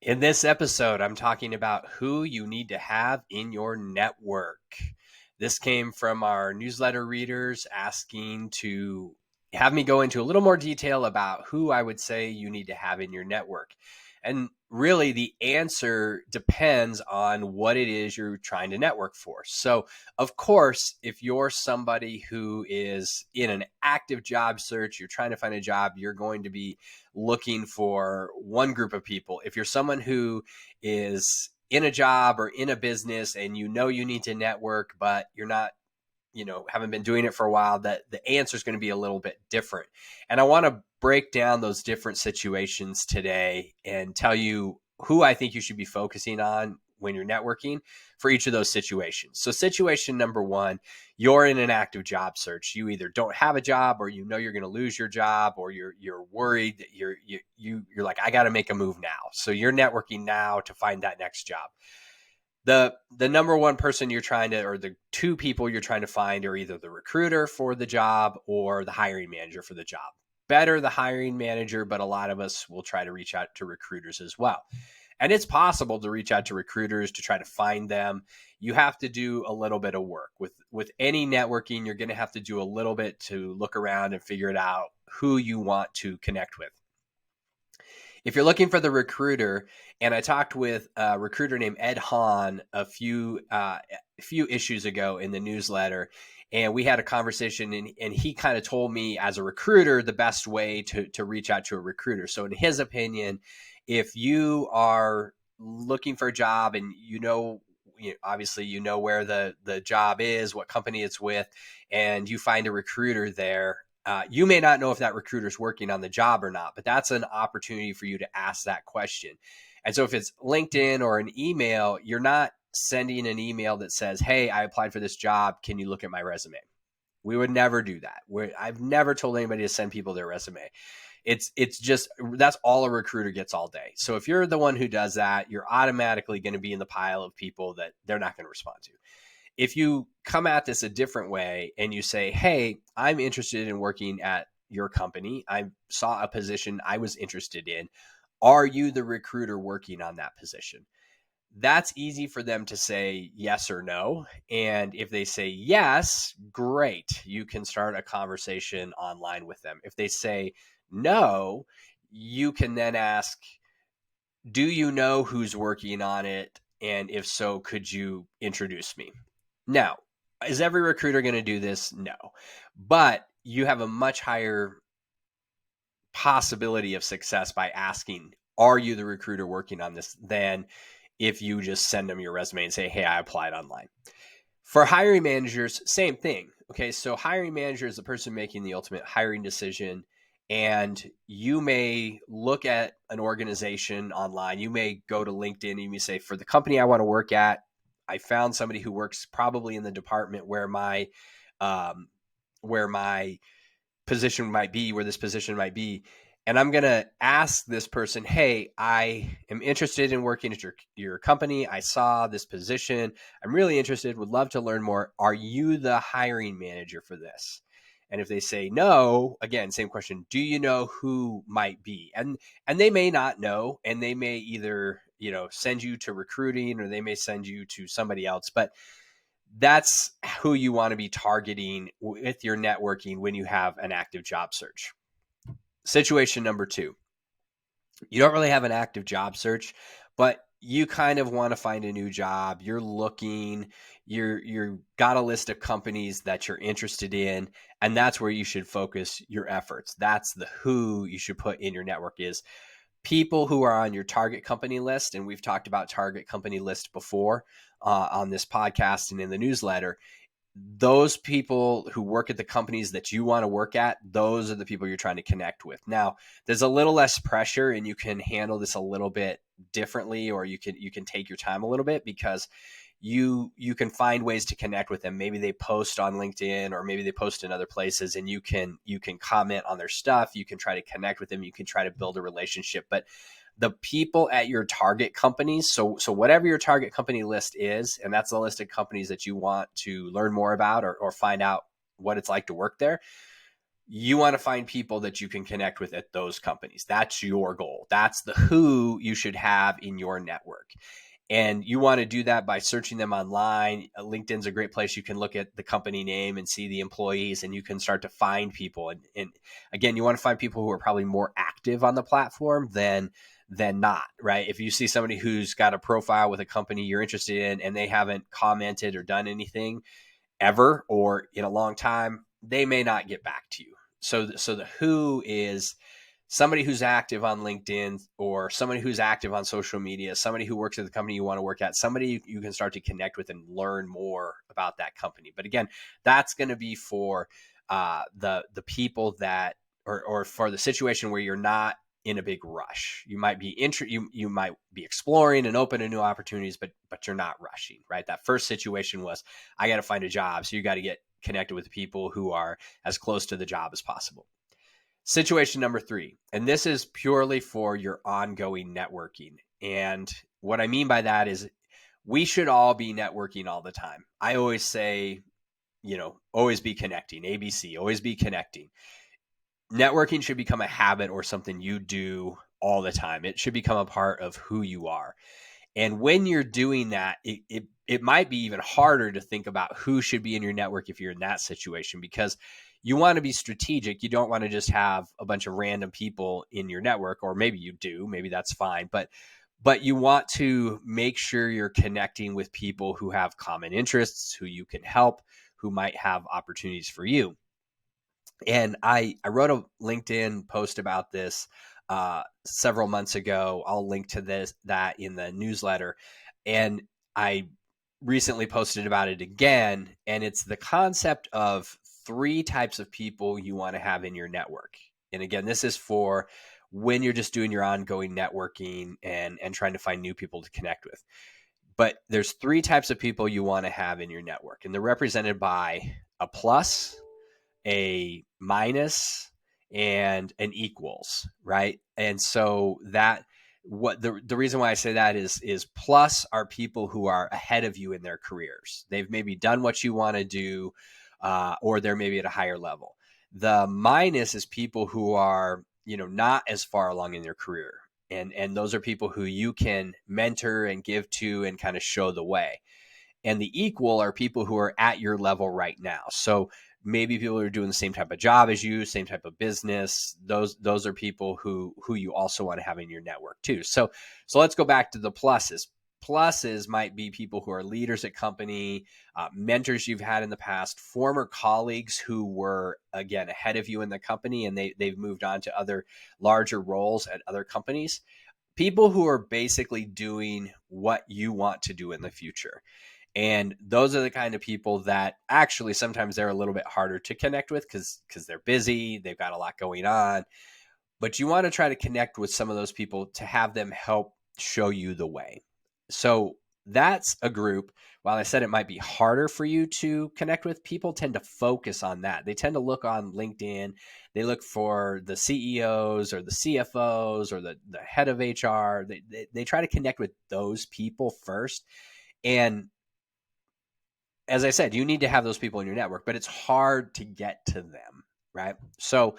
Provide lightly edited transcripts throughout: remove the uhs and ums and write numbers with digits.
In this episode, I'm talking about who you need to have in your network. This came from our newsletter readers asking to have me go into a little more detail about who I would say you need to have in your network. And really, the answer depends on what it is you're trying to network for. So, of course, if you're somebody who is in an active job search, you're trying to find a job, you're going to be looking for one group of people. If you're someone who is in a job or in a business and you know you need to network, but you're not, haven't been doing it for a while, that the answer is going to be a little bit different. And I want to break down those different situations today and tell you who I think you should be focusing on when you're networking for each of those situations. So situation number one, you're in an active job search. You either don't have a job or you know you're going to lose your job, or you're worried that you're like, I got to make a move now. So you're networking now to find that next job. The number one person you're trying to, or the two people you're trying to find, are either the recruiter for the job or the hiring manager for the job. Better the hiring manager, but a lot of us will try to reach out to recruiters as well. And it's possible to reach out to recruiters to try to find them. You have to do a little bit of work. With any networking, you're going to have to do a little bit to look around and figure it out who you want to connect with. If you're looking for the recruiter, and I talked with a recruiter named Ed Hahn a few issues ago in the newsletter, and we had a conversation, and he kind of told me, as a recruiter, the best way to reach out to a recruiter. So in his opinion, if you are looking for a job and obviously you know where the job is, what company it's with, and you find a recruiter there, you may not know if that recruiter is working on the job or not, but that's an opportunity for you to ask that question. And so if it's LinkedIn or an email, you're not sending an email that says, hey, I applied for this job. Can you look at my resume? We would never do that. I've never told anybody to send people their resume. It's just, that's all a recruiter gets all day. So if you're the one who does that, you're automatically going to be in the pile of people that they're not going to respond to. If you come at this a different way and you say, hey, I'm interested in working at your company. I saw a position I was interested in. Are you the recruiter working on that position? That's easy for them to say yes or no. And if they say yes, great. You can start a conversation online with them. If they say no, you can then ask, do you know who's working on it? And if so, could you introduce me? Now, is every recruiter going to do this? No. But you have a much higher possibility of success by asking, are you the recruiter working on this, than if you just send them your resume and say, hey, I applied online. For hiring managers, same thing. Okay, so hiring manager is the person making the ultimate hiring decision. And you may look at an organization online. You may go to LinkedIn and you may say, for the company I want to work at, I found somebody who works probably in the department where my position might be, where this position might be. And I'm going to ask this person, hey, I am interested in working at your company. I saw this position. I'm really interested, would love to learn more. Are you the hiring manager for this? And if they say no, again, same question, do you know who might be? And they may not know, and they may either, send you to recruiting, or they may send you to somebody else. But that's who you want to be targeting with your networking when you have an active job search. Situation number two, you don't really have an active job search, but you kind of want to find a new job. You're looking, you're got a list of companies that you're interested in, and that's where you should focus your efforts. That's the who you should put in your network, is people who are on your target company list. And we've talked about target company list before on this podcast and in the newsletter. Those people who work at the companies that you want to work at, those are the people you're trying to connect with. Now, there's a little less pressure, and you can handle this a little bit differently, or you can take your time a little bit, because you can find ways to connect with them. Maybe they post on LinkedIn, or maybe they post in other places, and you can comment on their stuff. You can try to connect with them. You can try to build a relationship. But the people at your target companies, so whatever your target company list is, and that's the list of companies that you want to learn more about, or find out what it's like to work there, You want to find people that you can connect with at those companies. That's your goal. That's the who you should have in your network. And you want to do that by searching them online. LinkedIn's a great place. You can look at the company name and see the employees, and you can start to find people. And again, you want to find people who are probably more active on the platform than not, right? If you see somebody who's got a profile with a company you're interested in and they haven't commented or done anything ever or in a long time, they may not get back to you. So the who is somebody who's active on LinkedIn or somebody who's active on social media, somebody who works at the company you want to work at, somebody you can start to connect with and learn more about that company. But again, that's going to be for the people that, or for the situation where you're not in a big rush. You might be you might be exploring and open to new opportunities, but you're not rushing, right? That first situation was, I got to find a job, so you got to get connected with people who are as close to the job as possible. Situation number 3, and this is purely for your ongoing networking. And what I mean by that is we should all be networking all the time. I always say, always be connecting, ABC, always be connecting. Networking should become a habit or something you do all the time. It should become a part of who you are. And when you're doing that, it might be even harder to think about who should be in your network if you're in that situation, because you want to be strategic. You don't want to just have a bunch of random people in your network, or maybe you do, maybe that's fine. But you want to make sure you're connecting with people who have common interests, who you can help, who might have opportunities for you. And I wrote a LinkedIn post about this several months ago. I'll link to that in the newsletter. And I recently posted about it again. And it's the concept of 3 types of people you want to have in your network. And again, this is for when you're just doing your ongoing networking and trying to find new people to connect with. But there's 3 types of people you want to have in your network. And they're represented by a plus, a minus, and an equals, right? And so that what the reason why I say that is plus are people who are ahead of you in their careers. They've maybe done what you want to do, or they're maybe at a higher level. The minus is people who are, not as far along in their career. And those are people who you can mentor and give to and kind of show the way. And the equal are people who are at your level right now. So maybe people who are doing the same type of job as you, same type of business. Those are people who you also want to have in your network too. So let's go back to the pluses. Pluses might be people who are leaders at company, mentors you've had in the past, former colleagues who were, again, ahead of you in the company and they've moved on to other larger roles at other companies. People who are basically doing what you want to do in the future. And those are the kind of people that actually sometimes they're a little bit harder to connect with because they're busy, they've got a lot going on. But you want to try to connect with some of those people to have them help show you the way. So that's a group. While I said it might be harder for you to connect with, people tend to focus on that. They tend to look on LinkedIn. They look for the CEOs or the CFOs or the head of HR. They try to connect with those people first. And as I said, you need to have those people in your network, but it's hard to get to them, right? So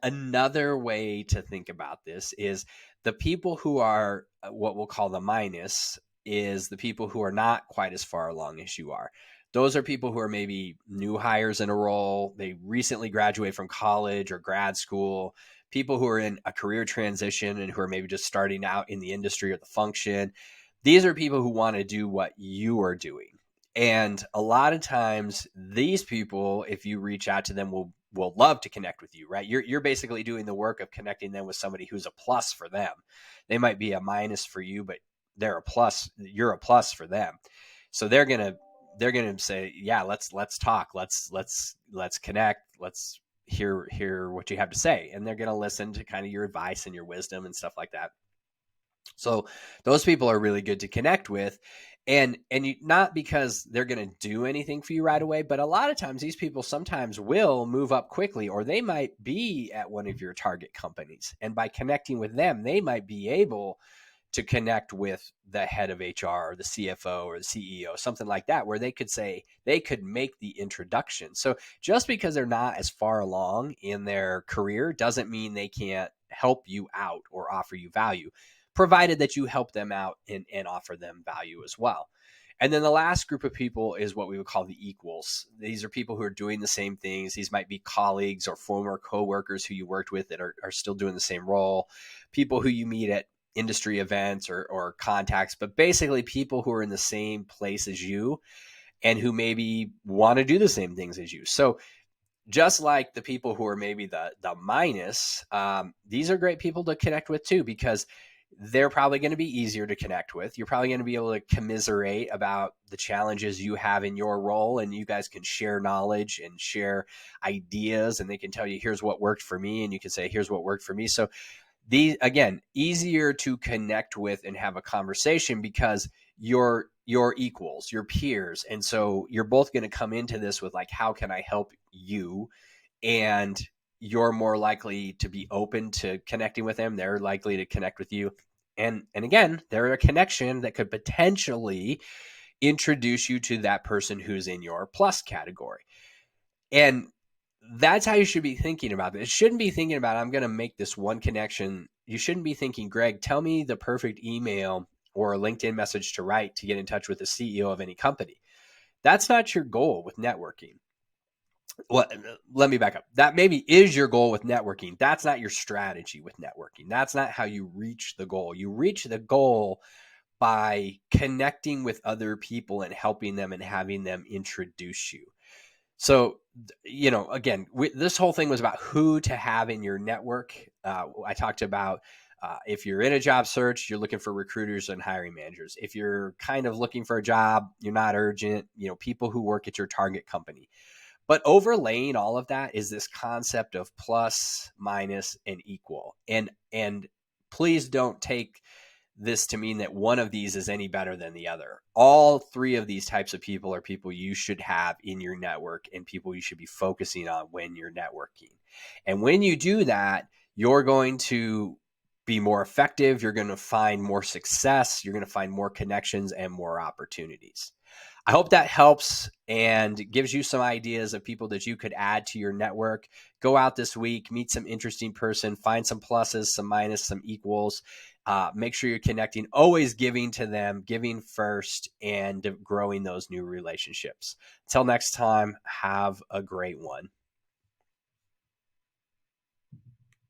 another way to think about this is the people who are what we'll call the minus is the people who are not quite as far along as you are. Those are people who are maybe new hires in a role. They recently graduated from college or grad school, people who are in a career transition and who are maybe just starting out in the industry or the function. These are people who want to do what you are doing. And a lot of times these people, if you reach out to them, will love to connect with you, right? You're basically doing the work of connecting them with somebody who's a plus for them. They might be a minus for you, but they're a plus. You're a plus for them. So they're gonna say, yeah, let's talk. Let's connect. Let's hear what you have to say. And they're gonna listen to kind of your advice and your wisdom and stuff like that. So those people are really good to connect with. And not because they're going to do anything for you right away, but a lot of times these people sometimes will move up quickly, or they might be at one of your target companies. And by connecting with them, they might be able to connect with the head of HR or the CFO or the CEO, something like that, where they could make the introduction. So just because they're not as far along in their career doesn't mean they can't help you out or offer you value, provided that you help them out and offer them value as well. And then the last group of people is what we would call the equals. These are people who are doing the same things. These might be colleagues or former coworkers who you worked with that are still doing the same role, people who you meet at industry events or contacts, but basically people who are in the same place as you and who maybe want to do the same things as you. So just like the people who are maybe the minus, these are great people to connect with too, because they're probably going to be easier to connect with. You're probably going to be able to commiserate about the challenges you have in your role, and you guys can share knowledge and share ideas, and they can tell you, here's what worked for me, and you can say, here's what worked for me. So these, again, easier to connect with and have a conversation because you're equals, your peers. And so you're both going to come into this with like, how can I help you? And you're more likely to be open to connecting with them. They're likely to connect with you. And again, they're a connection that could potentially introduce you to that person who's in your plus category. And that's how you should be thinking about it. It shouldn't be thinking about, I'm going to make this one connection. You shouldn't be thinking, Greg, tell me the perfect email or a LinkedIn message to write to get in touch with the CEO of any company. That's not your goal with networking. Well, let me back up. That maybe is your goal with networking. That's not your strategy with networking. That's not how you reach the goal. You reach the goal by connecting with other people and helping them and having them introduce you. So, again, this whole thing was about who to have in your network. I talked about if you're in a job search, you're looking for recruiters and hiring managers. If you're kind of looking for a job, you're not urgent, people who work at your target company. But overlaying all of that is this concept of plus, minus, and equal. And please don't take this to mean that one of these is any better than the other. All three of these types of people are people you should have in your network and people you should be focusing on when you're networking. And when you do that, you're going to be more effective. You're going to find more success. You're going to find more connections and more opportunities. I hope that helps and gives you some ideas of people that you could add to your network. Go out this week, meet some interesting person, find some pluses, some minus, some equals. Make sure you're connecting, always giving to them, giving first, and growing those new relationships. Until next time, have a great one.